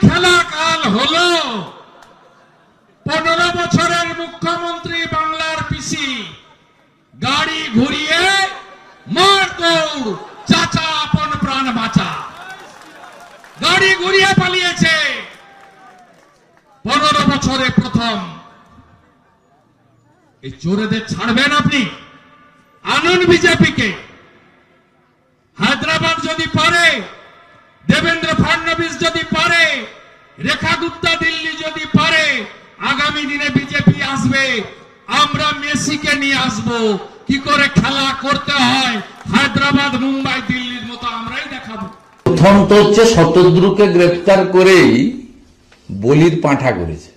খেলা কাল হলো। 15 বছরের মুখ্যমন্ত্রী বাংলার পিসি গাড়ি ঘুরিয়ে মার দৌড়, চাচা আপন প্রাণ বাঁচা, গাড়ি ঘুরিয়ে পালিয়েছে। 15 বছরে প্রথম। এই চোরেদের ছাড়বেন আপনি? আনুন বিজেপিকে। হায়দ্রাবাদ যদি পারে, দেবেন্দ্র ফডনবিস যদি পারে, রেখা গুপ্তা দিল্লি যদি পারে, আগামী দিনে বিজেপি আসবে। আমরা মেসিকে নিয়ে আসব। কি করে খেলা করতে হয় হায়দ্রাবাদ, মুম্বাই, দিল্লির মতো আমরাই দেখাবো। প্রথম তো হচ্ছে শতদ্রুকে গ্রেফতার করেই বলির পাঁঠা করেছে।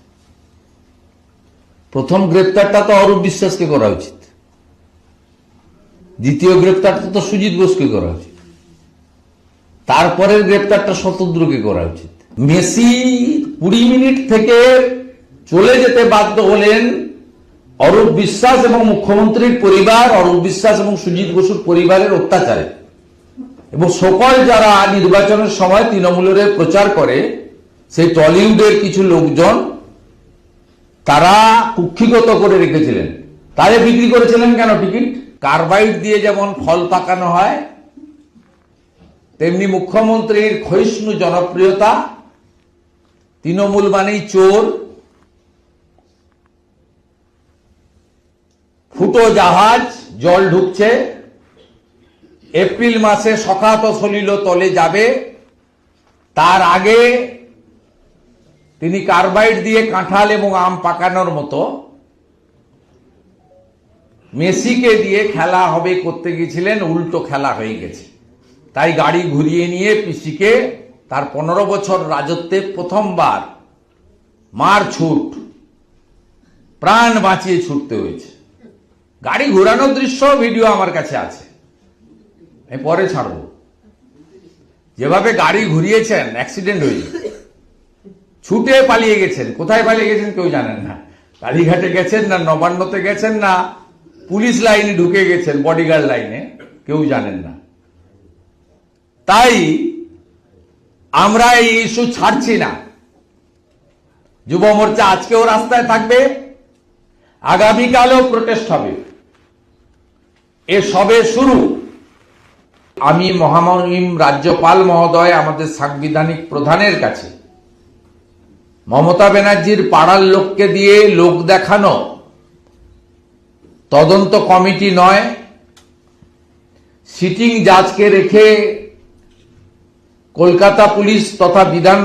প্রথম গ্রেফতারটা তো অরূপ বিশ্বাসকে করা উচিত, দ্বিতীয় গ্রেফতারটা তো সুজিত বোসকে করা উচিত, তারপরের গ্রেফতারটা শতদ্রুকে করা উচিত। মেসি 20 মিনিট থেকে চলে যেতে বাধ্য হলেন অরূপ বিশ্বাস এবং মুখ্যমন্ত্রীর পরিবার, অরূপ বিশ্বাস এবং সুজিত বসুর পরিবারের অত্যাচারে। এবং সকল যারা নির্বাচনের সময় তৃণমূলের প্রচার করে, সেই টলিউডের কিছু লোকজন তারা কুক্ষিগত করে রেখেছিলেন। তারে বিক্রি করেছিলেন কেন টিকিট? কার্বাইড দিয়ে যেমন ফল পাকানো হয়, তেমনি মুখ্যমন্ত্রীর ক্ষয়িষ্ণু জনপ্রিয়তা, তৃণমূল মানেই চোর, ফুটো জাহাজ, জল ঢুকছে, এপ্রিল মাসে সখাত সলিল তলে যাবে, তার আগে তিনি কার্বাইড দিয়ে কাঁঠাল এবং আম পাকানোর মতো মেসিকে দিয়ে খেলা হবে করতে গিয়েছিলেন। উল্টো খেলা হয়ে গেছে। তাই গাড়ি ঘুরিয়ে নিয়ে পিসিকে তার 15 বছর রাজত্বে প্রথমবার মার ছুট, প্রাণ বাঁচিয়ে ছুটতে হয়েছে। গাড়ি ঘোরানোর দৃশ্য ভিডিও আমার কাছে আছে, আমি পরে ছাড়বো। যেভাবে গাড়ি ঘুরিয়েছেন, অ্যাক্সিডেন্ট হয়ে ছুটে পালিয়ে গেছেন। কোথায় পালিয়ে গেছেন কেউ জানেন না। কালীঘাটে গেছেন না নবান্নতে গেছেন না পুলিশ লাইনে ঢুকে গেছেন, বডিগার্ড লাইনে, কেউ জানেন না। তাই আমরা এই ইস্যু ছাড়ছি না। যুব মোর্চা আজকেও রাস্তায় থাকবে, আগামীকালও প্রোটেস্ট হবে। এ সবে শুরু। আমি মহামহিম রাজ্যপাল মহোদয়, আমাদের সাংবিধানিক প্রধানের কাছে মমতা ব্যানার্জির পাড়ার লোককে দিয়ে লোক দেখানো তদন্ত কমিটি নয়, সিটিং জাজকে রেখে কলকাতা পুলিশ তথা বিধান